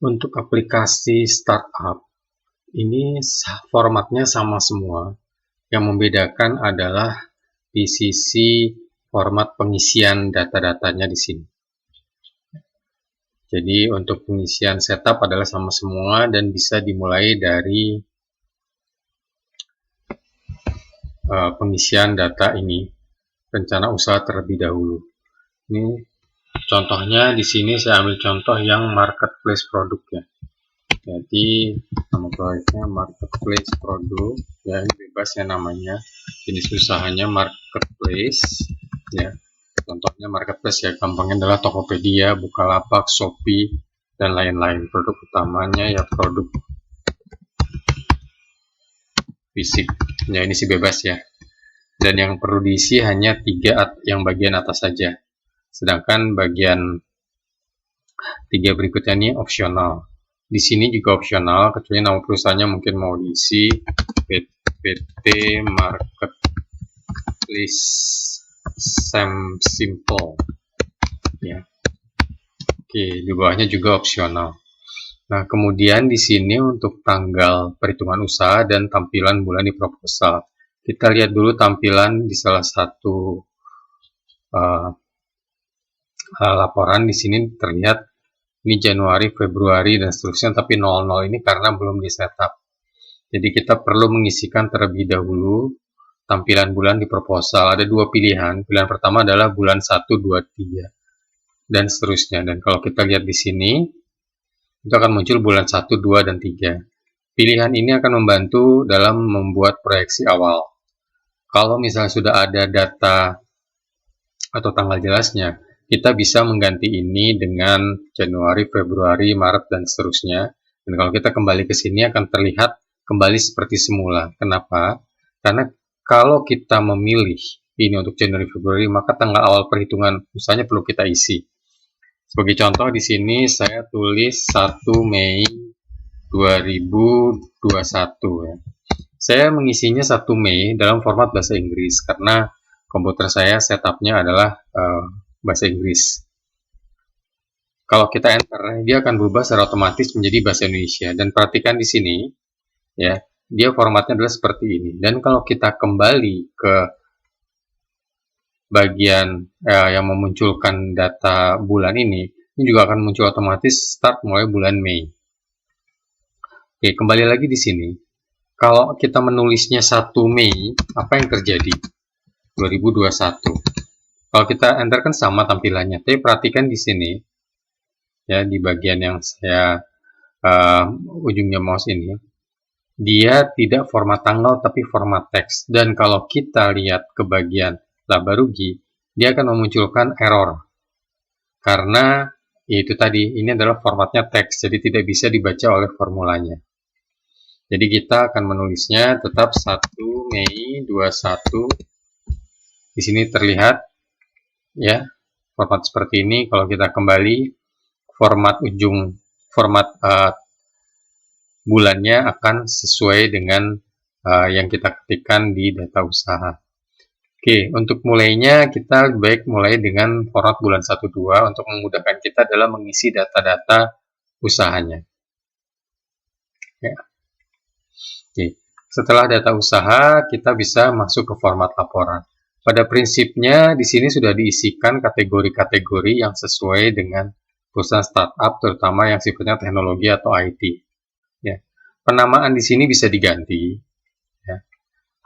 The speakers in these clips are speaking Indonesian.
Untuk aplikasi startup, ini formatnya sama semua. Yang membedakan adalah di sisi format pengisian data-datanya di sini. Jadi untuk pengisian setup adalah sama semua dan bisa dimulai dari pengisian data ini, rencana usaha terlebih dahulu. Ini contohnya di sini saya ambil contoh yang marketplace produk ya. Jadi nama proyeknya marketplace produk ya, ini bebas ya namanya, jenis usahanya marketplace ya. Contohnya marketplace ya, gampangnya adalah Tokopedia, Bukalapak, Shopee dan lain-lain. Produk utamanya ya produk fisik ya, ini sih bebas ya. Dan yang perlu diisi hanya 3 yang bagian atas saja, sedangkan bagian 3 berikutnya ini opsional. Di sini juga opsional, kecuali nama perusahaannya mungkin mau diisi PT Marketplace Simple ya. Oke, di bawahnya juga opsional. Nah, kemudian di sini untuk tanggal perhitungan usaha dan tampilan bulan di proposal. Kita lihat dulu tampilan di salah satu laporan. Di sini terlihat ini Januari, Februari, dan seterusnya, tapi 00 ini karena belum di setup. Jadi kita perlu mengisikan terlebih dahulu tampilan bulan di proposal. Ada 2 pilihan. Pilihan pertama adalah bulan 1, 2, 3, dan seterusnya. Dan kalau kita lihat di sini, itu akan muncul bulan 1, 2, dan 3. Pilihan ini akan membantu dalam membuat proyeksi awal. Kalau misalnya sudah ada data atau tanggal jelasnya, kita bisa mengganti ini dengan Januari, Februari, Maret, dan seterusnya. Dan kalau kita kembali ke sini akan terlihat kembali seperti semula. Kenapa? Karena kalau kita memilih ini untuk Januari, Februari, maka tanggal awal perhitungan usahanya perlu kita isi. Sebagai contoh di sini saya tulis 1 Mei 2021 ya. Saya mengisinya 1 Mei dalam format bahasa Inggris karena komputer saya setupnya adalah bahasa Inggris. Kalau kita enter, dia akan berubah secara otomatis menjadi bahasa Indonesia. Dan perhatikan di sini, ya, dia formatnya adalah seperti ini. Dan kalau kita kembali ke bagian yang memunculkan data bulan ini juga akan muncul otomatis start mulai bulan Mei. Oke, kembali lagi di sini. Kalau kita menulisnya 1 Mei, apa yang terjadi? 2021. Kalau kita enter kan sama tampilannya, tapi perhatikan di sini, ya, di bagian yang saya ujungnya mouse ini, dia tidak format tanggal tapi format teks. Dan kalau kita lihat ke bagian laba rugi, dia akan memunculkan error karena itu tadi, ini adalah formatnya teks, jadi tidak bisa dibaca oleh formulanya. Jadi kita akan menulisnya tetap 1 Mei 21. Di sini terlihat ya format seperti ini. Kalau kita kembali, format bulannya akan sesuai dengan yang kita ketikkan di data usaha. Oke, untuk mulainya kita baik mulai dengan format bulan 1-2 untuk memudahkan kita dalam mengisi data-data usahanya. Ya. Oke. Setelah data usaha, kita bisa masuk ke format laporan. Pada prinsipnya, di sini sudah diisikan kategori-kategori yang sesuai dengan perusahaan startup, terutama yang sifatnya teknologi atau IT. Ya. Penamaan di sini bisa diganti, ya.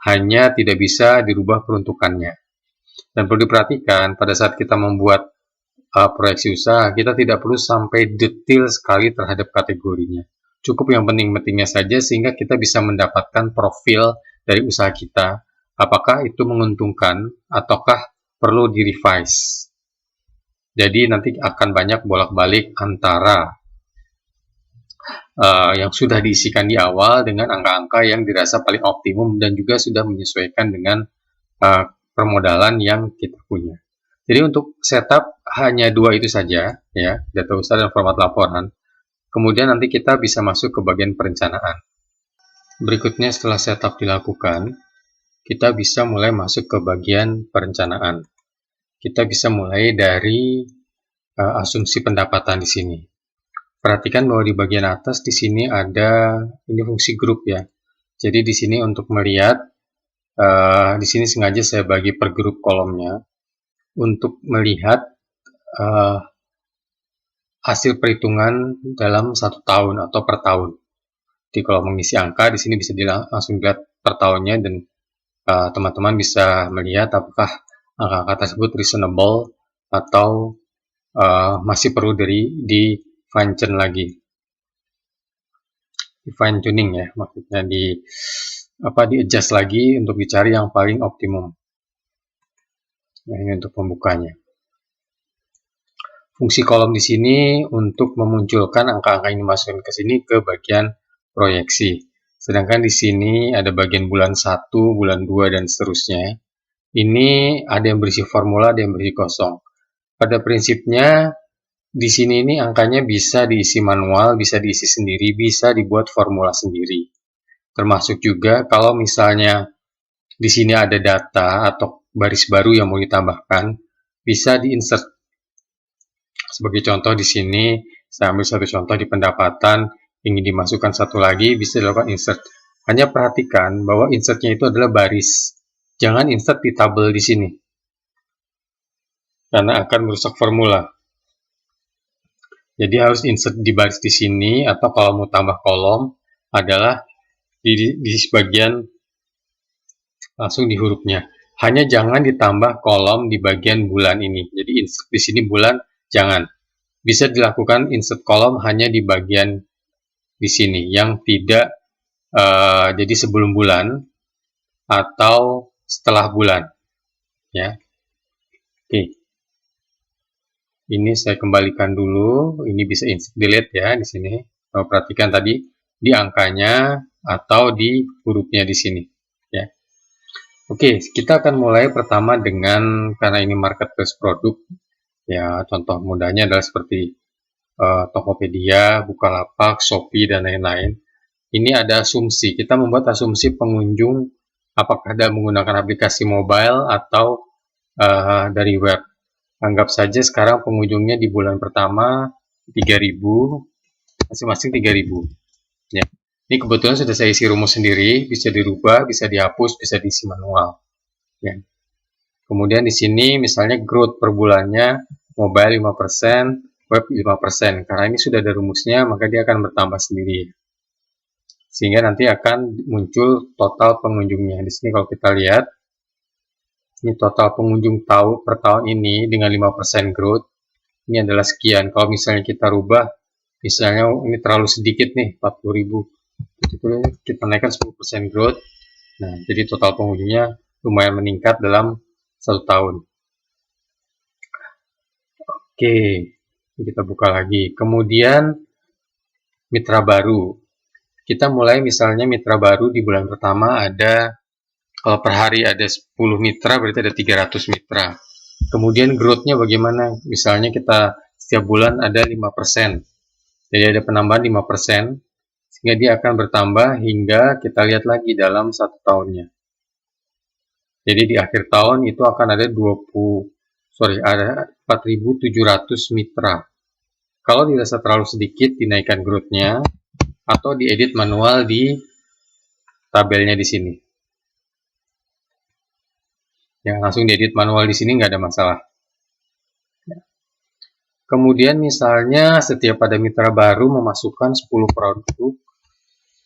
Hanya tidak bisa dirubah peruntukannya. Dan perlu diperhatikan, pada saat kita membuat proyeksi usaha, kita tidak perlu sampai detail sekali terhadap kategorinya. Cukup yang penting-pentingnya saja sehingga kita bisa mendapatkan profil dari usaha kita, apakah itu menguntungkan ataukah perlu di-revise. Jadi nanti akan banyak bolak-balik antara yang sudah diisikan di awal dengan angka-angka yang dirasa paling optimum dan juga sudah menyesuaikan dengan permodalan yang kita punya. Jadi untuk setup hanya 2 itu saja, ya, data usaha dan format laporan. Kemudian nanti kita bisa masuk ke bagian perencanaan. Berikutnya setelah setup dilakukan, kita bisa mulai masuk ke bagian perencanaan. Kita bisa mulai dari asumsi pendapatan di sini. perhatikan bahwa di bagian atas di sini ada ini fungsi grup ya. Jadi di sini untuk melihat, di sini sengaja saya bagi per grup kolomnya untuk melihat hasil perhitungan dalam 1 tahun atau per tahun. Jadi kalau mengisi angka di sini bisa langsung dilihat per tahunnya, dan teman-teman bisa melihat apakah angka-angka tersebut reasonable atau masih perlu di fine tune lagi, di fine tuning ya, maksudnya di adjust lagi untuk dicari yang paling optimum. Nah, ini untuk pembukanya. Fungsi kolom di sini untuk memunculkan angka-angka yang dimasukkan ke sini ke bagian proyeksi. Sedangkan di sini ada bagian bulan 1, bulan 2, dan seterusnya. Ini ada yang berisi formula, ada yang berisi kosong. Pada prinsipnya, di sini ini angkanya bisa diisi manual, bisa diisi sendiri, bisa dibuat formula sendiri. Termasuk juga kalau misalnya di sini ada data atau baris baru yang mau ditambahkan, bisa diinsert. Sebagai contoh di sini, saya ambil satu contoh di pendapatan, ingin dimasukkan satu lagi, bisa dilakukan insert. Hanya perhatikan bahwa insertnya itu adalah baris. Jangan insert di tabel di sini, karena akan merusak formula. Jadi harus insert di baris di sini, atau kalau mau tambah kolom adalah di bagian langsung di hurufnya. Hanya jangan ditambah kolom di bagian bulan ini. Jadi insert di sini bulan, jangan. Bisa dilakukan insert kolom hanya di bagian di sini yang tidak jadi sebelum bulan atau setelah bulan ya. Oke, ini saya kembalikan dulu, ini bisa insert delete ya di sini. Perhatikan tadi di angkanya atau di hurufnya di sini ya. Oke, kita akan mulai pertama dengan, karena ini marketplace produk ya, contoh mudahnya adalah seperti Tokopedia, Bukalapak, Shopee, dan lain-lain. Ini ada asumsi, kita membuat asumsi pengunjung apakah ada menggunakan aplikasi mobile atau dari web. Anggap saja sekarang pengunjungnya di bulan pertama 3.000, masing-masing 3.000. Ya. Ini kebetulan sudah saya isi rumus sendiri, bisa dirubah, bisa dihapus, bisa diisi manual. Ya. Kemudian di sini misalnya growth per bulannya mobile 5%, web 5%. Karena ini sudah ada rumusnya, maka dia akan bertambah sendiri. Sehingga nanti akan muncul total pengunjungnya. Di sini kalau kita lihat, ini total pengunjung per tahun ini dengan 5% growth, ini adalah sekian. Kalau misalnya kita rubah, misalnya ini terlalu sedikit nih, 40.000. Kita naikkan 10% growth. Nah, jadi total pengunjungnya lumayan meningkat dalam 1 tahun. Oke, kita buka lagi. Kemudian mitra baru. Kita mulai misalnya mitra baru di bulan pertama ada, kalau per hari ada 10 mitra, berarti ada 300 mitra. Kemudian growth-nya bagaimana? Misalnya kita setiap bulan ada 5%. Jadi ada penambahan 5%, sehingga dia akan bertambah hingga kita lihat lagi dalam 1 tahunnya. Jadi di akhir tahun itu akan ada 4.700 mitra. Kalau dirasa terlalu sedikit, dinaikkan growth-nya atau diedit manual di tabelnya di sini. Yang langsung diedit manual di sini nggak ada masalah. Kemudian misalnya setiap ada mitra baru memasukkan 10 produk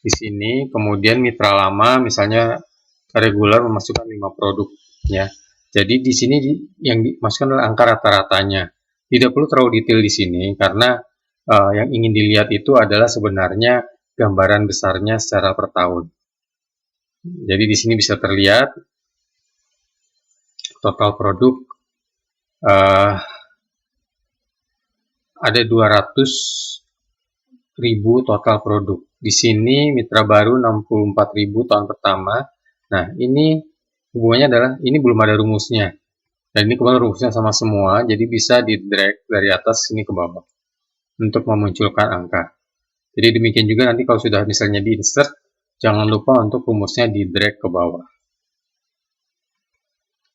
di sini, kemudian mitra lama misalnya regular memasukkan 5 produk ya. Jadi di sini yang dimasukkan adalah angka rata-ratanya. Tidak perlu terlalu detail di sini karena yang ingin dilihat itu adalah sebenarnya gambaran besarnya secara per tahun. Jadi di sini bisa terlihat total produk ada 200.000 total produk. Di sini mitra baru 64.000 tahun pertama. Nah, ini hubungannya adalah ini belum ada rumusnya. Dan ini kebetulan rumusnya sama semua, jadi bisa di drag dari atas sini ke bawah untuk memunculkan angka. Jadi demikian juga nanti kalau sudah misalnya di insert, jangan lupa untuk rumusnya di drag ke bawah.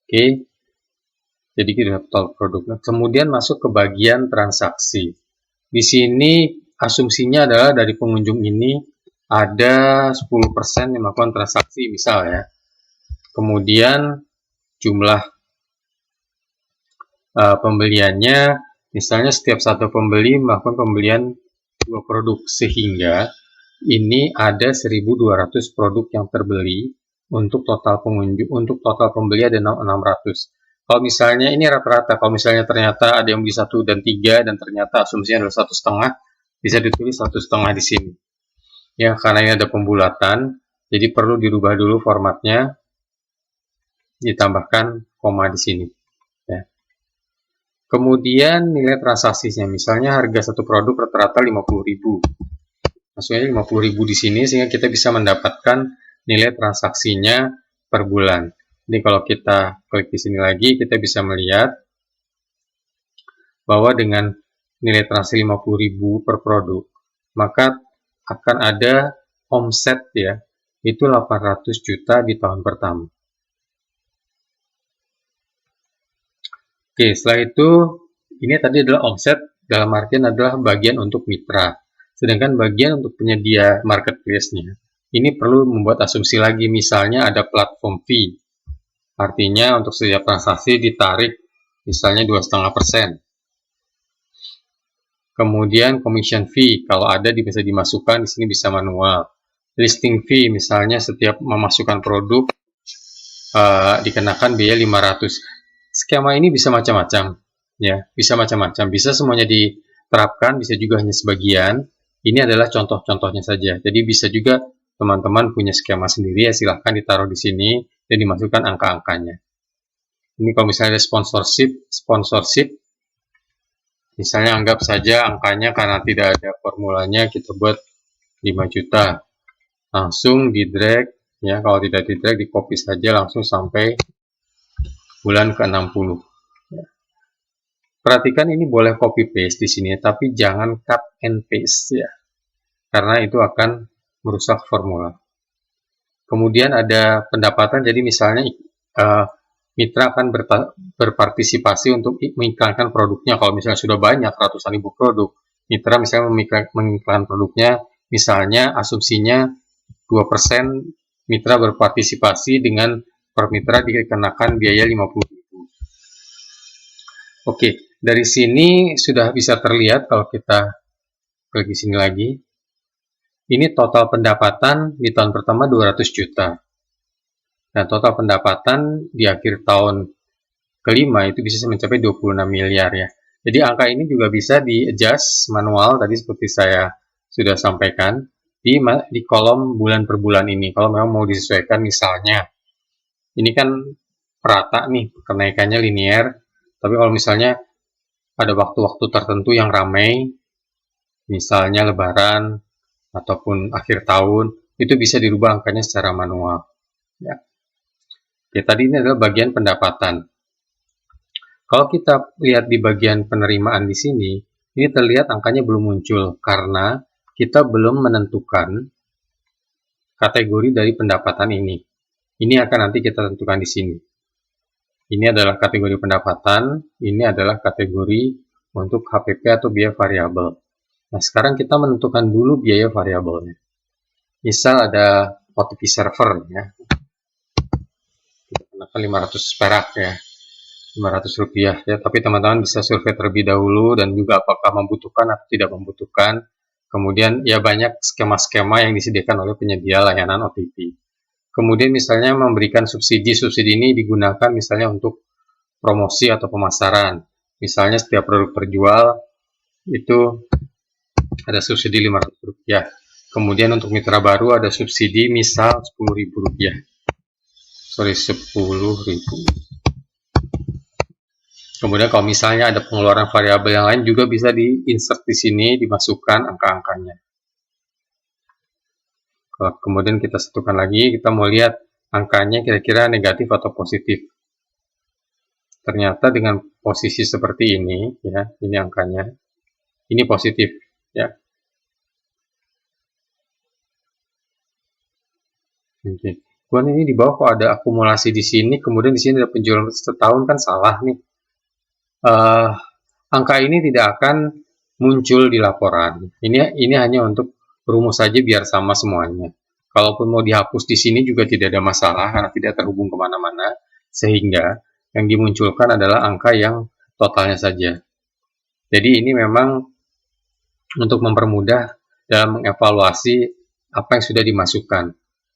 Oke, jadi kita total produknya. Kemudian masuk ke bagian transaksi. Di sini asumsinya adalah dari pengunjung ini ada 10% yang melakukan transaksi misal ya. Kemudian jumlah pembeliannya, misalnya setiap satu pembeli melakukan pembelian 2 produk, sehingga ini ada 1.200 produk yang terbeli untuk total pengunjung, untuk total pembeli ada 600. Kalau misalnya ini rata-rata, kalau misalnya ternyata ada yang beli 1 dan 3 dan ternyata asumsinya adalah 1,5, bisa ditulis 1,5 di sini. Ya, karena ini ada pembulatan, jadi perlu dirubah dulu formatnya, ditambahkan koma di sini. Ya. Kemudian nilai transaksinya, misalnya harga satu produk rata-rata 50.000. Maksudnya 50.000 di sini sehingga kita bisa mendapatkan nilai transaksinya per bulan. Jadi kalau kita klik di sini lagi, kita bisa melihat bahwa dengan nilai transaksi 50.000 per produk, maka akan ada omset ya, itu 800 juta di tahun pertama. Oke, setelah itu ini tadi adalah omset, dalam artian adalah bagian untuk mitra. Sedangkan bagian untuk penyedia marketplace-nya, ini perlu membuat asumsi lagi, misalnya ada platform fee. Artinya untuk setiap transaksi ditarik misalnya 2,5%. Kemudian commission fee, kalau ada bisa dimasukkan, di sini bisa manual. Listing fee, misalnya setiap memasukkan produk dikenakan biaya 500. Skema ini bisa macam-macam, ya, bisa macam-macam, bisa semuanya diterapkan, bisa juga hanya sebagian. Ini adalah contoh-contohnya saja. Jadi bisa juga teman-teman punya skema sendiri, ya silahkan ditaruh di sini dan dimasukkan angka-angkanya. Ini kalau misalnya ada sponsorship, misalnya anggap saja angkanya karena tidak ada formulanya kita buat 5 juta. Langsung di drag, ya kalau tidak di drag di copy saja langsung sampai bulan ke-60. Perhatikan ini boleh copy paste di sini, tapi jangan cut and paste ya, karena itu akan merusak formula. Kemudian ada pendapatan, jadi misalnya mitra akan berpartisipasi untuk mengiklankan produknya. Kalau misalnya sudah banyak ratusan ribu produk, mitra misalnya mengiklankan produknya, misalnya asumsinya 2% mitra berpartisipasi, dengan per mitra dikenakan biaya 50.000. Oke, dari sini sudah bisa terlihat kalau kita klik di sini lagi. Ini total pendapatan di tahun pertama 200 juta. Nah, total pendapatan di akhir tahun kelima itu bisa mencapai 26 miliar ya. Jadi angka ini juga bisa di-adjust manual tadi seperti saya sudah sampaikan di kolom bulan per bulan ini. Kalau memang mau disesuaikan, misalnya ini kan rata nih kenaikannya linear, tapi kalau misalnya ada waktu-waktu tertentu yang ramai, misalnya lebaran ataupun akhir tahun, itu bisa dirubah angkanya secara manual. Ya. Oke, tadi ini adalah bagian pendapatan. Kalau kita lihat di bagian penerimaan di sini, ini terlihat angkanya belum muncul karena kita belum menentukan kategori dari pendapatan ini. Ini akan nanti kita tentukan di sini. Ini adalah kategori pendapatan, ini adalah kategori untuk HPP atau biaya variabel. Nah, sekarang kita menentukan dulu biaya variabelnya. Misal ada OTP server ya. Kita kenakan 500 perak ya. 500 rupiah ya, tapi teman-teman bisa survei terlebih dahulu dan juga apakah membutuhkan atau tidak membutuhkan. Kemudian ya banyak skema-skema yang disediakan oleh penyedia layanan OTP. Kemudian misalnya memberikan subsidi ini digunakan misalnya untuk promosi atau pemasaran. Misalnya setiap produk terjual itu ada subsidi 500 rupiah. Kemudian untuk mitra baru ada subsidi misal 10.000 rupiah. Sorry, 10.000. Kemudian kalau misalnya ada pengeluaran variabel yang lain juga bisa di-insert di sini, dimasukkan angka-angkanya. Kemudian kita satukan lagi, kita mau lihat angkanya kira-kira negatif atau positif. Ternyata dengan posisi seperti ini, ya, ini angkanya, ini positif, ya. Oke. Kemudian ini di bawah kok ada akumulasi di sini, kemudian di sini ada penjualan setahun, kan salah nih. Angka ini tidak akan muncul di laporan. Ini hanya untuk rumus saja biar sama semuanya. Kalaupun mau dihapus di sini juga tidak ada masalah karena tidak terhubung kemana-mana, sehingga yang dimunculkan adalah angka yang totalnya saja. Jadi ini memang untuk mempermudah dalam mengevaluasi apa yang sudah dimasukkan.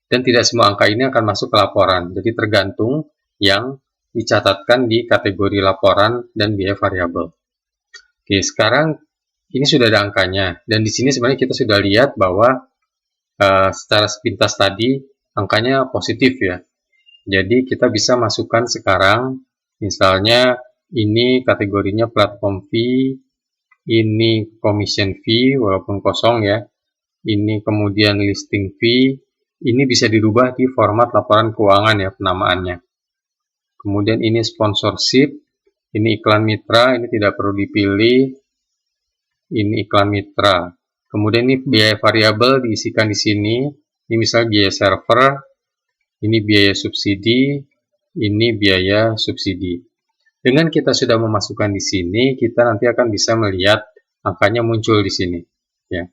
Dan tidak semua angka ini akan masuk ke laporan. Jadi tergantung yang dicatatkan di kategori laporan dan biaya variabel. Oke, sekarang ini sudah ada angkanya. Dan di sini sebenarnya kita sudah lihat bahwa secara sepintas tadi angkanya positif ya. Jadi kita bisa masukkan sekarang, misalnya ini kategorinya platform fee, ini commission fee walaupun kosong ya, ini kemudian listing fee, ini bisa dirubah di format laporan keuangan ya penamaannya. Kemudian ini sponsorship, ini iklan mitra, ini tidak perlu dipilih, ini iklan mitra. Kemudian ini biaya variabel diisikan di sini, ini misalnya biaya server, ini biaya subsidi, ini biaya subsidi. Dengan kita sudah memasukkan di sini, kita nanti akan bisa melihat angkanya muncul di sini. Ya.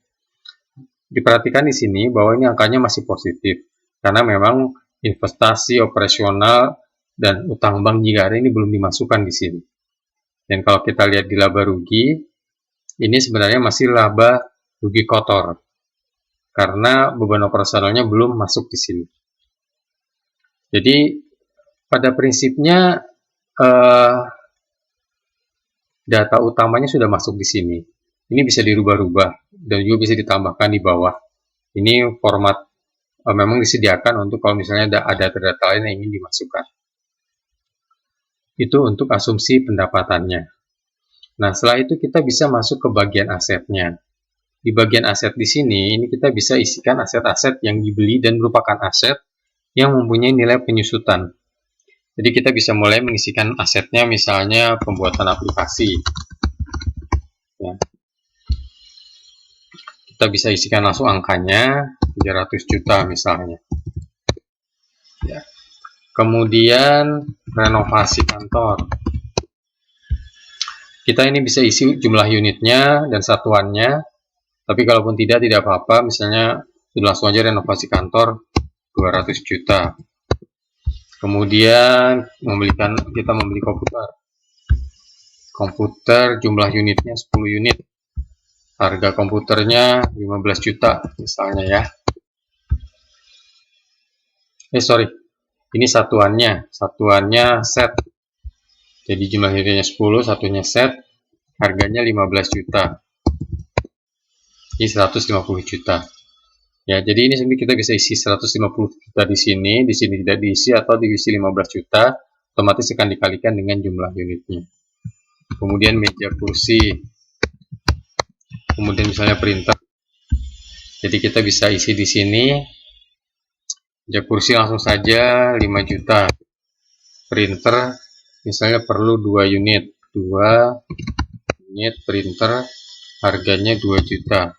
Diperhatikan di sini bahwa ini angkanya masih positif, karena memang investasi operasional dan utang bank jika ini belum dimasukkan di sini. Dan kalau kita lihat di laba rugi, ini sebenarnya masih laba rugi kotor, karena beban operasionalnya belum masuk di sini. Jadi pada prinsipnya data utamanya sudah masuk di sini. Ini bisa dirubah-rubah dan juga bisa ditambahkan di bawah. Ini format memang disediakan untuk kalau misalnya ada data lain yang ingin dimasukkan. Itu untuk asumsi pendapatannya. Nah, setelah itu kita bisa masuk ke bagian asetnya. Di bagian aset di sini, ini kita bisa isikan aset-aset yang dibeli dan merupakan aset yang mempunyai nilai penyusutan. Jadi kita bisa mulai mengisikan asetnya, misalnya pembuatan aplikasi. Ya. Kita bisa isikan langsung angkanya 300 juta misalnya. Ya. Kemudian renovasi kantor. Kita ini bisa isi jumlah unitnya dan satuannya. Tapi kalaupun tidak apa-apa. Misalnya langsung aja renovasi kantor 200 juta. Kemudian kita membeli komputer. Komputer jumlah unitnya 10 unit. Harga komputernya 15 juta misalnya ya. Ini satuannya set. Jadi jumlah unitnya 10, satunya set, harganya 15 juta. Ini 150 juta. Ya, jadi ini kita bisa isi 150 juta di sini tidak diisi atau diisi 15 juta, otomatis akan dikalikan dengan jumlah unitnya. Kemudian meja kursi. Kemudian misalnya printer. Jadi kita bisa isi di sini. Meja kursi langsung saja 5 juta. Printer misalnya perlu 2 unit. 2 unit printer harganya 2 juta.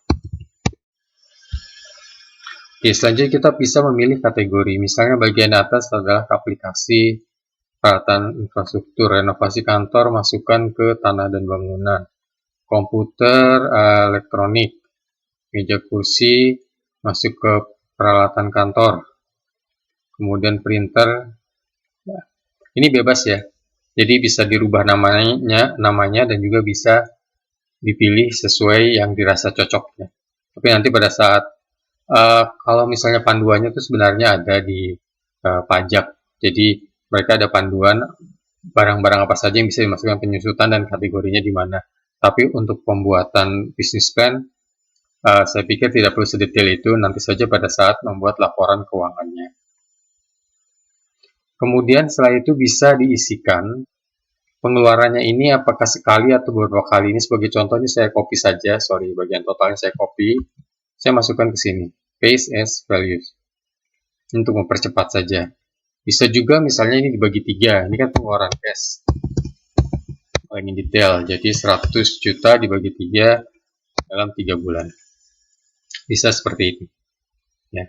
Oke, selanjutnya kita bisa memilih kategori. Misalnya bagian atas adalah aplikasi, peralatan infrastruktur, renovasi kantor, masukkan ke tanah dan bangunan. Komputer, elektronik, meja kursi, masuk ke peralatan kantor, kemudian printer. Ini bebas ya, jadi bisa dirubah namanya dan juga bisa dipilih sesuai yang dirasa cocoknya. Tapi nanti pada saat kalau misalnya panduannya itu sebenarnya ada di pajak, jadi mereka ada panduan barang-barang apa saja yang bisa dimasukkan penyusutan dan kategorinya di mana. Tapi untuk pembuatan bisnis plan, saya pikir tidak perlu sedetail itu, nanti saja pada saat membuat laporan keuangannya. Kemudian setelah itu bisa diisikan pengeluarannya ini apakah sekali atau beberapa kali. Ini sebagai contoh, ini saya copy saja, bagian totalnya saya copy, saya masukkan ke sini, paste as values, untuk mempercepat saja. Bisa juga misalnya ini dibagi 3, ini kan pengeluaran cash. Ini detail, jadi 100 juta dibagi 3 dalam 3 bulan. Bisa seperti ini. Ya.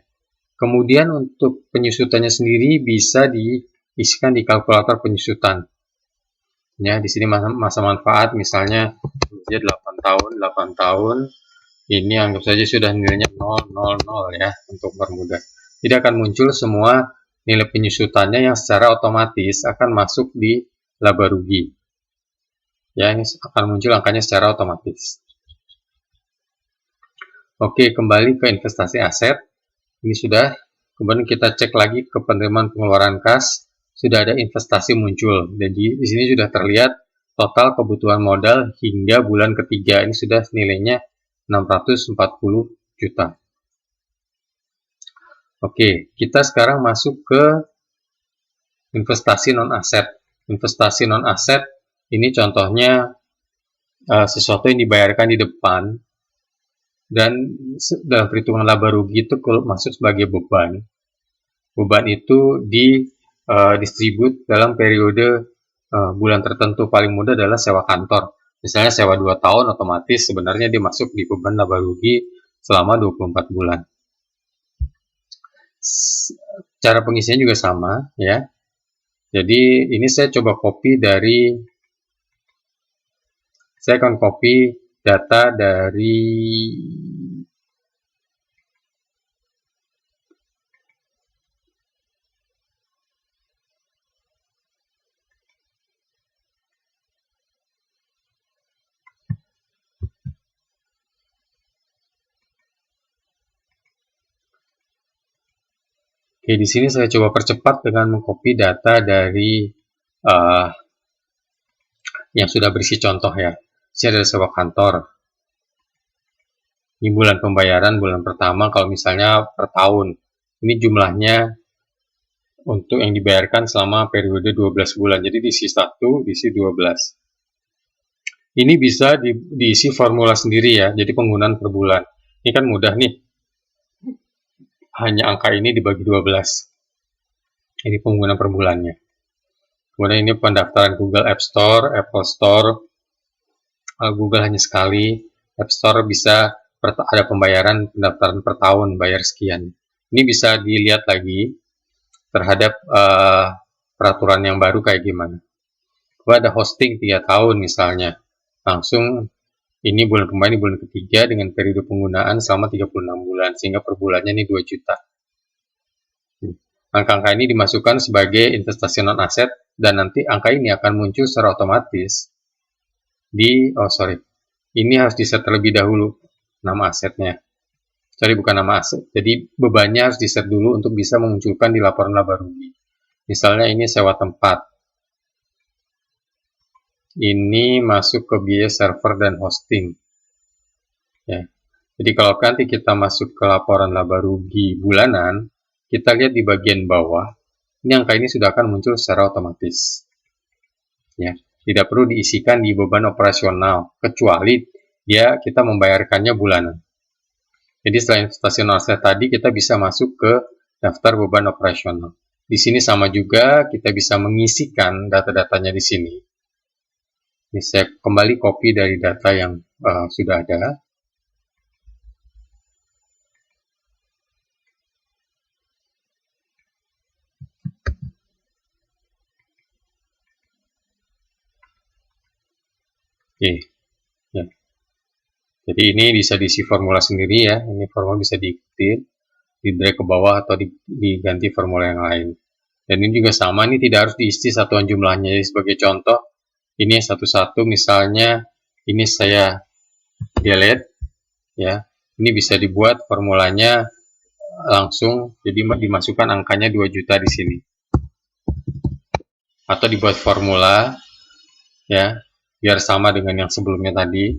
Kemudian untuk penyusutannya sendiri bisa diisikan di kalkulator penyusutan. Ya, di sini masa manfaat misalnya 18 tahun, 8 tahun, ini anggap saja sudah nilainya 0, 0, 0 ya, untuk permudah. Jadi akan muncul semua nilai penyusutannya yang secara otomatis akan masuk di laba rugi. Ya, ini akan muncul angkanya secara otomatis. Oke, kembali ke investasi aset. Ini sudah. Kemudian kita cek lagi ke penerimaan pengeluaran kas. Sudah ada investasi muncul. Jadi di sini sudah terlihat total kebutuhan modal hingga bulan ketiga. Ini sudah nilainya 640 juta. Oke, kita sekarang masuk ke investasi non-aset. Investasi non-aset ini contohnya sesuatu yang dibayarkan di depan dan dalam perhitungan laba rugi itu kalau masuk sebagai beban. Beban itu didistribut dalam periode bulan tertentu. Paling mudah adalah sewa kantor. Misalnya sewa 2 tahun, otomatis sebenarnya dia masuk di beban laba rugi selama 24 bulan. Cara pengisiannya juga sama ya. Jadi ini saya coba copy saya akan copy data dari Oke, di sini saya coba percepat dengan mengcopy data dari yang sudah berisi contoh ya. Ini adalah sewa kantor. Ini bulan pembayaran bulan pertama kalau misalnya per tahun. Ini jumlahnya untuk yang dibayarkan selama periode 12 bulan. Jadi diisi 1, diisi 12. Ini bisa diisi formula sendiri ya. Jadi penggunaan per bulan. Ini kan mudah nih. Hanya angka ini dibagi 12. Ini penggunaan per bulannya. Kemudian ini pendaftaran Google App Store, Apple Store. Google hanya sekali. App Store bisa ada pembayaran pendaftaran per tahun, bayar sekian. Ini bisa dilihat lagi terhadap peraturan yang baru kayak gimana. Kalau ada hosting 3 tahun misalnya, langsung ini bulan kemarin, bulan ketiga dengan periode penggunaan selama 36 bulan, sehingga per bulannya ini 2 juta. Angka-angka ini dimasukkan sebagai investasi non-aset, dan nanti angka ini akan muncul secara otomatis ini harus di-set terlebih dahulu nama asetnya. Bukan nama aset, jadi bebannya harus di-set dulu untuk bisa memunculkan di laporan laba rugi. Misalnya ini sewa tempat. Ini masuk ke biaya server dan hosting. Ya. Jadi kalau nanti kita masuk ke laporan laba rugi bulanan, kita lihat di bagian bawah, ini angka ini sudah akan muncul secara otomatis. Ya, tidak perlu diisikan di beban operasional, kecuali kita membayarkannya bulanan. Jadi setelah investasi non-aset tadi, kita bisa masuk ke daftar beban operasional. Di sini sama juga, kita bisa mengisikan data-datanya di sini. Ini saya kembali copy dari data yang sudah ada. Oke, ya. Jadi ini bisa diisi formula sendiri ya. Ini formula bisa diikuti, di drag ke bawah atau diganti formula yang lain. Dan ini juga sama, ini tidak harus diisi satuan jumlahnya. Jadi sebagai contoh, ini satu-satu, misalnya ini saya delete ya. Ini bisa dibuat formulanya langsung, jadi dimasukkan angkanya 2 juta di sini. Atau dibuat formula ya, biar sama dengan yang sebelumnya tadi.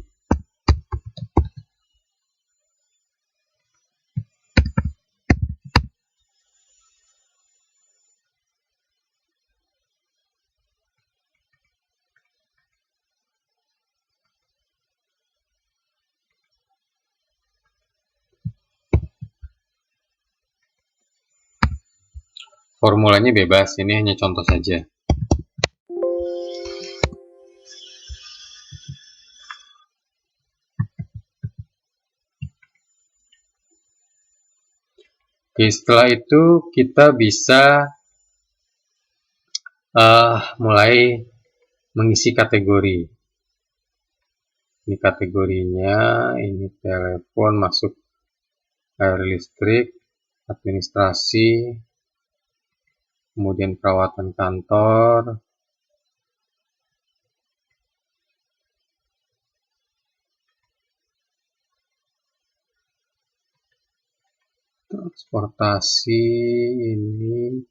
Formulanya bebas, ini hanya contoh saja. Oke, setelah itu kita bisa mulai mengisi kategori. Ini kategorinya, ini telepon, masuk air listrik, administrasi, kemudian perawatan kantor, transportasi, ini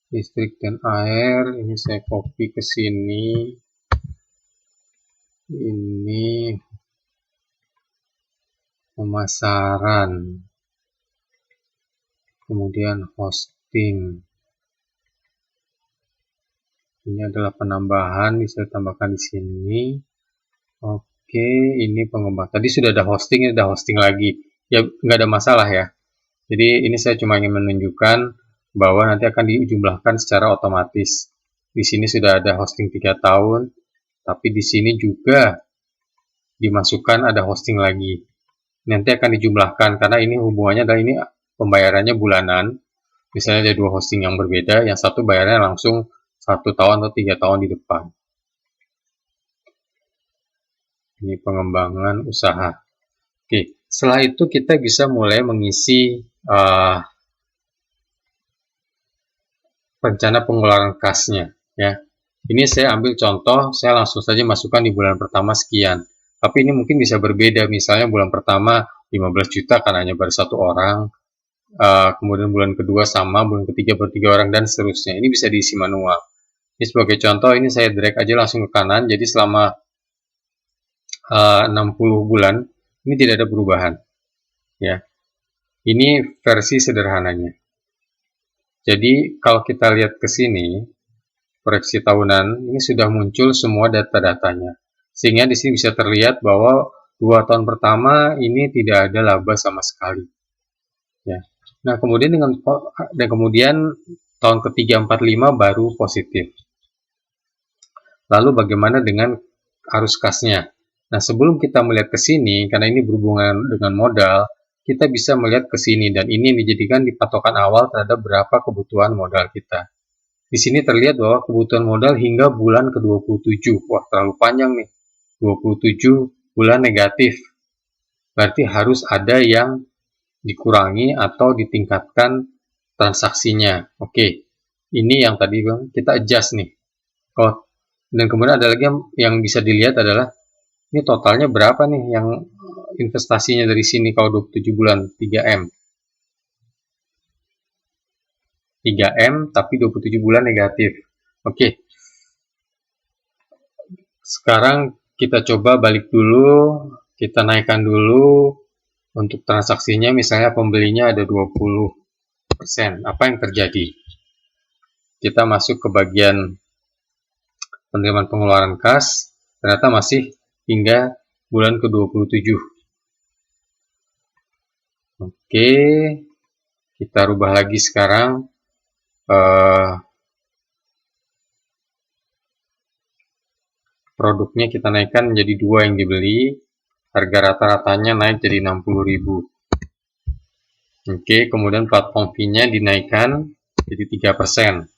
listrik dan air. Ini saya copy ke sini. Ini pemasaran, kemudian hosting. Ini adalah penambahan, bisa tambahkan di sini. Oke, ini pengembang. Tadi sudah ada hosting, ini ada hosting lagi. Ya, nggak ada masalah ya. Jadi ini saya cuma ingin menunjukkan bahwa nanti akan dijumlahkan secara otomatis. Di sini sudah ada hosting 3 tahun, tapi di sini juga dimasukkan ada hosting lagi. Nanti akan dijumlahkan karena ini hubungannya adalah ini pembayarannya bulanan. Misalnya ada 2 hosting yang berbeda, yang satu bayarnya langsung 1 tahun atau 3 tahun di depan. Ini pengembangan usaha. Oke, setelah itu kita bisa mulai mengisi rencana pengeluaran kasnya. Ya, ini saya ambil contoh, saya langsung saja masukkan di bulan pertama sekian. Tapi ini mungkin bisa berbeda, misalnya bulan pertama 15 juta karena hanya baru 1 orang, kemudian bulan kedua sama, bulan ketiga baru 3 orang, dan seterusnya. Ini bisa diisi manual. Ini sebagai contoh, ini saya drag aja langsung ke kanan, jadi selama 60 bulan, ini tidak ada perubahan. Ya, ini versi sederhananya. Jadi kalau kita lihat ke sini, proyeksi tahunan, ini sudah muncul semua data-datanya. Sehingga di sini bisa terlihat bahwa 2 tahun pertama ini tidak ada laba sama sekali. Ya. Nah, kemudian tahun ketiga, 4, 5 baru positif. Lalu bagaimana dengan arus kasnya? Nah, sebelum kita melihat ke sini, karena ini berhubungan dengan modal, kita bisa melihat ke sini, dan ini dijadikan di patokan awal terhadap berapa kebutuhan modal kita. Di sini terlihat bahwa kebutuhan modal hingga bulan ke-27. Wah, terlalu panjang nih. 27 bulan negatif. Berarti harus ada yang dikurangi atau ditingkatkan transaksinya. Oke, ini yang tadi kita adjust nih. Dan kemudian ada lagi yang bisa dilihat adalah ini totalnya berapa nih yang investasinya dari sini kalau 27 bulan, 3M. 3M tapi 27 bulan negatif. Oke. Sekarang kita coba balik dulu, kita naikkan dulu untuk transaksinya, misalnya pembelinya ada 20%. Apa yang terjadi? Kita masuk ke bagian penerimaan pengeluaran kas, ternyata masih hingga bulan ke-27. Oke, kita rubah lagi sekarang. Produknya kita naikkan menjadi 2 yang dibeli, harga rata-ratanya naik jadi 60.000. Oke, kemudian platform fee-nya dinaikkan jadi 3%.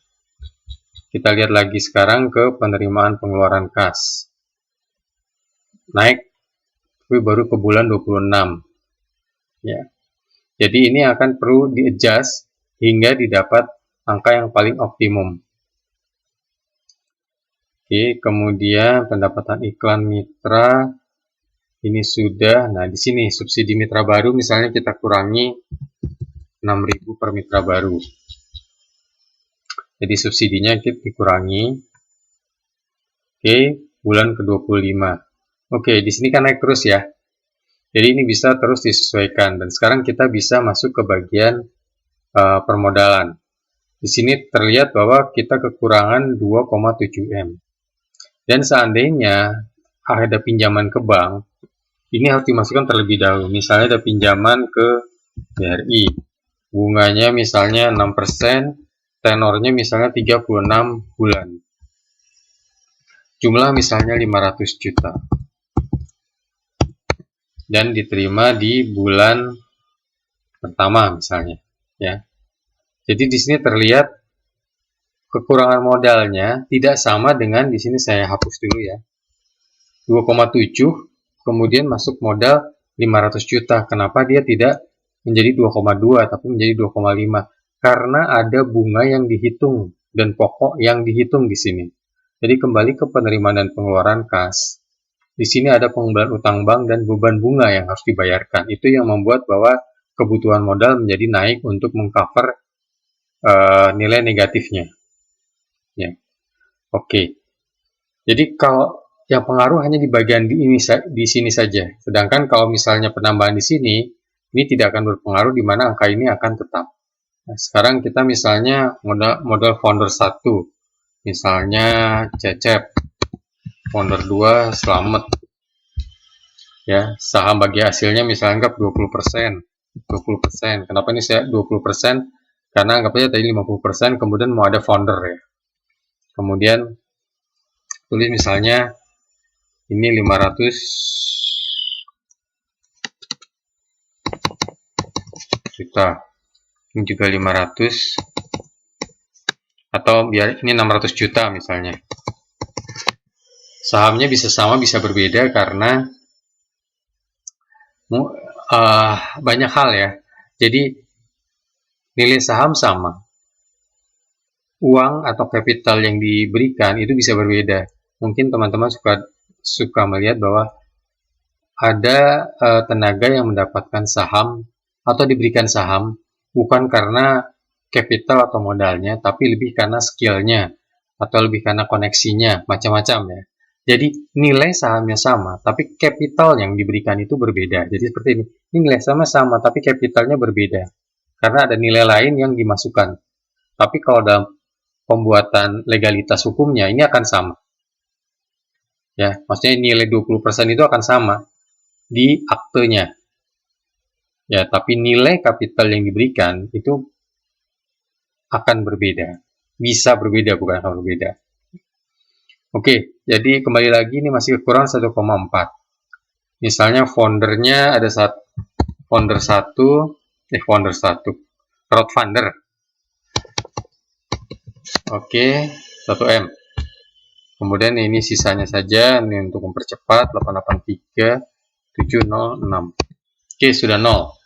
Kita lihat lagi sekarang ke penerimaan pengeluaran kas. Naik, tapi baru ke bulan 26. Ya. Jadi ini akan perlu di-adjust hingga didapat angka yang paling optimum. Oke, kemudian pendapatan iklan mitra ini sudah. Nah, di sini subsidi mitra baru misalnya kita kurangi 6.000 per mitra baru. Jadi subsidinya kita dikurangi. Oke, bulan ke-25. Oke, di sini kan naik terus ya. Jadi ini bisa terus disesuaikan, dan sekarang kita bisa masuk ke bagian permodalan. Di sini terlihat bahwa kita kekurangan 2,7M. Dan seandainya ada pinjaman ke bank, ini harus dimasukkan terlebih dahulu. Misalnya ada pinjaman ke BRI, bunganya misalnya 6%, tenornya misalnya 36 bulan. Jumlah misalnya 500 juta. Dan diterima di bulan pertama misalnya, ya. Jadi di sini terlihat kekurangan modalnya tidak sama dengan di sini, saya hapus dulu ya. 2,7 kemudian masuk modal 500 juta. Kenapa dia tidak menjadi 2,2 tapi menjadi 2,5? Karena ada bunga yang dihitung dan pokok yang dihitung di sini. Jadi kembali ke penerimaan dan pengeluaran kas. Di sini ada pengumpulan utang bank dan beban bunga yang harus dibayarkan. Itu yang membuat bahwa kebutuhan modal menjadi naik untuk mengcover nilai negatifnya. Ya. Oke. Jadi kalau yang pengaruh hanya di bagian di sini saja. Sedangkan kalau misalnya penambahan di sini, ini tidak akan berpengaruh di mana angka ini akan tetap. Nah, sekarang kita misalnya modal founder 1, misalnya Cecep, founder 2 Slamet. Ya, saham bagi hasilnya misalnya anggap 20%. 20%. Kenapa ini saya 20%? Karena anggap aja tadi 50%, kemudian mau ada founder ya. Kemudian tulis misalnya ini 500 juta. Ini juga 500 atau biar ini 600 juta misalnya. Sahamnya bisa sama bisa berbeda karena banyak hal ya. Jadi nilai saham sama, uang atau kapital yang diberikan itu bisa berbeda. Mungkin teman-teman suka melihat bahwa ada tenaga yang mendapatkan saham atau diberikan saham bukan karena kapital atau modalnya, tapi lebih karena skillnya atau lebih karena koneksinya, macam-macam ya. Jadi nilai sahamnya sama, tapi kapital yang diberikan itu berbeda. Jadi seperti ini, nilai sahamnya sama, tapi kapitalnya berbeda. Karena ada nilai lain yang dimasukkan. Tapi kalau dalam pembuatan legalitas hukumnya, ini akan sama. Ya, maksudnya nilai 20% itu akan sama di aktenya. Ya, tapi nilai kapital yang diberikan itu akan berbeda. Bisa berbeda, bukan akan berbeda. Oke, jadi kembali lagi ini masih kekurangan 1,4. Misalnya foundernya ada founder 1, crowdfunder. Oke, 1M. Kemudian ini sisanya saja, ini untuk mempercepat 883.706. Oke, sudah 0.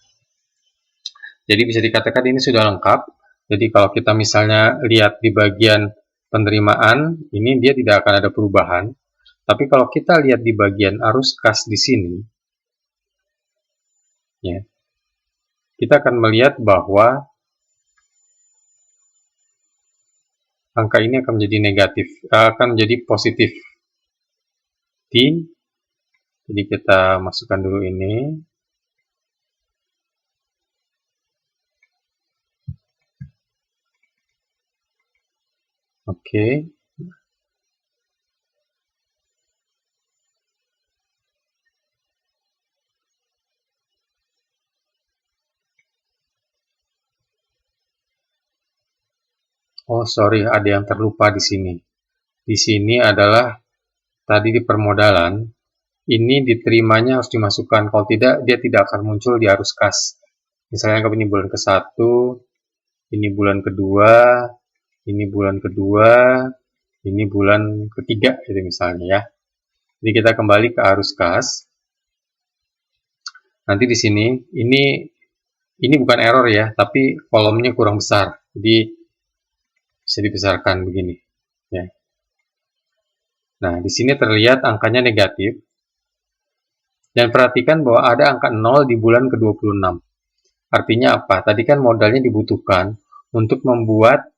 Jadi bisa dikatakan ini sudah lengkap. Jadi kalau kita misalnya lihat di bagian penerimaan, ini dia tidak akan ada perubahan. Tapi kalau kita lihat di bagian arus kas di sini, ya, kita akan melihat bahwa angka ini akan menjadi negatif, akan menjadi positif. Jadi kita masukkan dulu ini. Oke. Oh, sorry, ada yang terlupa di sini. Di sini adalah tadi di permodalan, ini diterimanya harus dimasukkan. Kalau tidak, dia tidak akan muncul di arus kas. Misalnya ini bulan ke-1, ini bulan kedua, ini bulan kedua, ini bulan ketiga, gitu misalnya ya. Jadi kita kembali ke arus kas. Nanti di sini, ini bukan error ya, tapi kolomnya kurang besar. Jadi bisa dibesarkan begini. Ya. Nah, di sini terlihat angkanya negatif. Dan perhatikan bahwa ada angka 0 di bulan ke-26. Artinya apa? Tadi kan modalnya dibutuhkan untuk membuat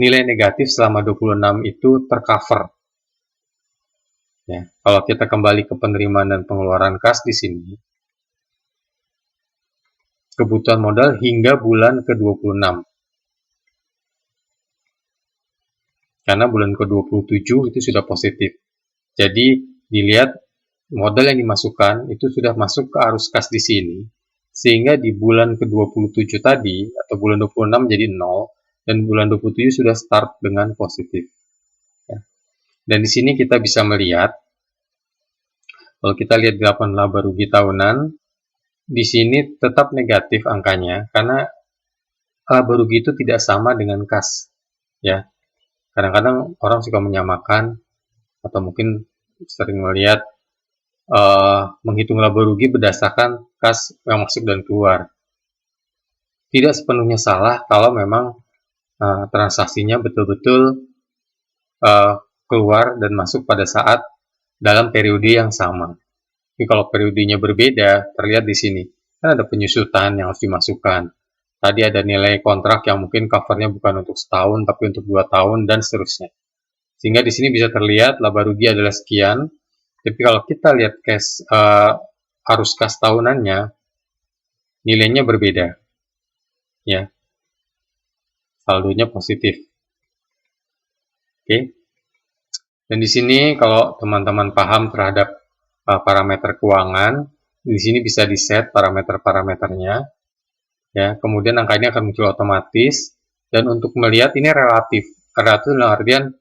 nilai negatif selama 26 itu tercover. Ya, kalau kita kembali ke penerimaan dan pengeluaran kas di sini, kebutuhan modal hingga bulan ke-26. Karena bulan ke-27 itu sudah positif. Jadi dilihat modal yang dimasukkan itu sudah masuk ke arus kas di sini, sehingga di bulan ke-27 tadi atau bulan 26 jadi 0 dan bulan 27 sudah start dengan positif. Ya. Dan di sini kita bisa melihat, kalau kita lihat grafen laba rugi tahunan, di sini tetap negatif angkanya karena laba rugi itu tidak sama dengan kas. Ya, kadang-kadang orang suka menyamakan atau mungkin sering melihat menghitung laba rugi berdasarkan kas yang masuk dan keluar. Tidak sepenuhnya salah kalau memang transaksinya betul-betul keluar dan masuk pada saat dalam periode yang sama. Tapi kalau periodenya berbeda, terlihat di sini. Kan ada penyusutan yang harus dimasukkan. Tadi ada nilai kontrak yang mungkin covernya bukan untuk setahun, tapi untuk 2 tahun, dan seterusnya. Sehingga di sini bisa terlihat laba rugi adalah sekian. Tapi kalau kita lihat arus kas tahunannya, nilainya berbeda. Ya, saldonya positif. Oke. Dan di sini kalau teman-teman paham terhadap parameter keuangan, di sini bisa di-set parameter-parameternya. Ya, kemudian angka ini akan muncul otomatis, dan untuk melihat ini relatif. Relatif dalam artian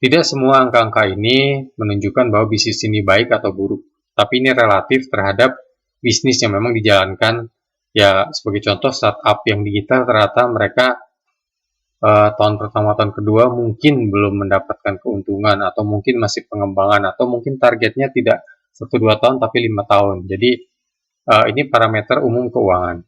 tidak semua angka-angka ini menunjukkan bahwa bisnis ini baik atau buruk, tapi ini relatif terhadap bisnis yang memang dijalankan. Ya, sebagai contoh startup yang digital ternyata mereka tahun pertama, tahun kedua mungkin belum mendapatkan keuntungan, atau mungkin masih pengembangan, atau mungkin targetnya tidak 1-2 tahun tapi 5 tahun. Jadi ini parameter umum keuangan.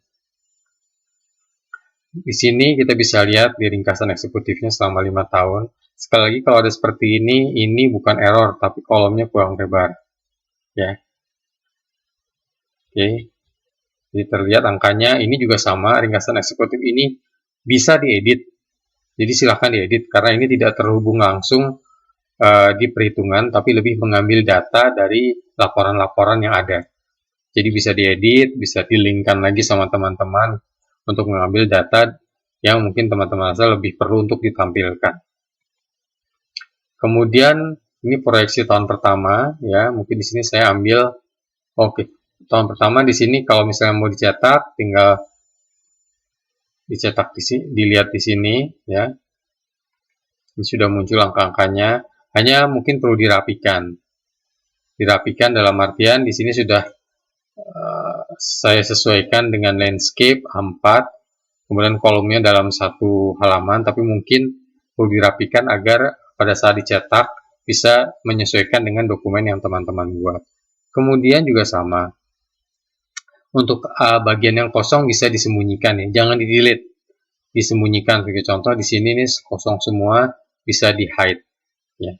Di sini kita bisa lihat di ringkasan eksekutifnya selama 5 tahun. Sekali lagi kalau ada seperti ini bukan error, tapi kolomnya kurang lebar. Ya. Oke. Jadi terlihat angkanya, ini juga sama, ringkasan eksekutif ini bisa diedit. Jadi silahkan diedit, karena ini tidak terhubung langsung di perhitungan, tapi lebih mengambil data dari laporan-laporan yang ada. Jadi bisa diedit, bisa di-linkkan lagi sama teman-teman untuk mengambil data yang mungkin teman-teman rasa lebih perlu untuk ditampilkan. Kemudian ini proyeksi tahun pertama, ya mungkin di sini saya ambil, tahun pertama di sini kalau misalnya mau dicetak, tinggal dicetak di sini, dilihat di sini, ya. Ini sudah muncul angka-angkanya, hanya mungkin perlu dirapikan. Dirapikan dalam artian di sini sudah saya sesuaikan dengan landscape A4, kemudian kolomnya dalam satu halaman, tapi mungkin perlu dirapikan agar pada saat dicetak bisa menyesuaikan dengan dokumen yang teman-teman buat. Kemudian juga sama, untuk bagian yang kosong bisa disembunyikan ya, jangan di-delete, disembunyikan. Sebagai contoh di sini nih kosong semua, bisa di-hide ya,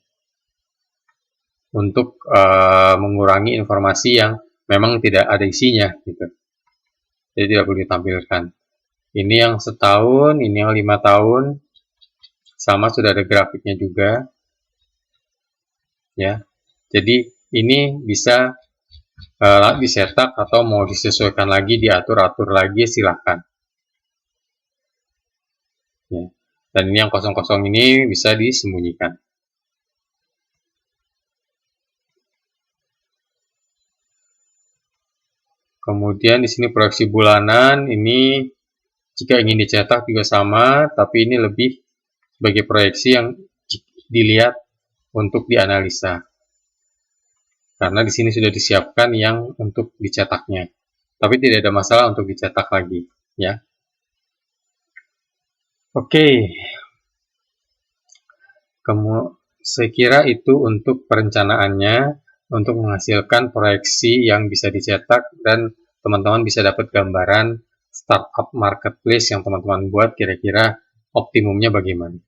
untuk mengurangi informasi yang memang tidak ada isinya gitu. Jadi tidak perlu ditampilkan. Ini yang setahun, ini yang 5 tahun, sama sudah ada grafiknya juga. Ya, jadi ini bisa dicetak atau mau disesuaikan lagi, diatur-atur lagi, silahkan. Ya. Dan ini yang kosong-kosong ini bisa disembunyikan. Kemudian di sini proyeksi bulanan, ini jika ingin dicetak juga sama, tapi ini lebih sebagai proyeksi yang dilihat untuk dianalisa. Karena di sini sudah disiapkan yang untuk dicetaknya. Tapi tidak ada masalah untuk dicetak lagi, ya. Oke. Saya kira itu untuk perencanaannya, untuk menghasilkan proyeksi yang bisa dicetak, dan teman-teman bisa dapat gambaran startup marketplace yang teman-teman buat kira-kira optimumnya bagaimana.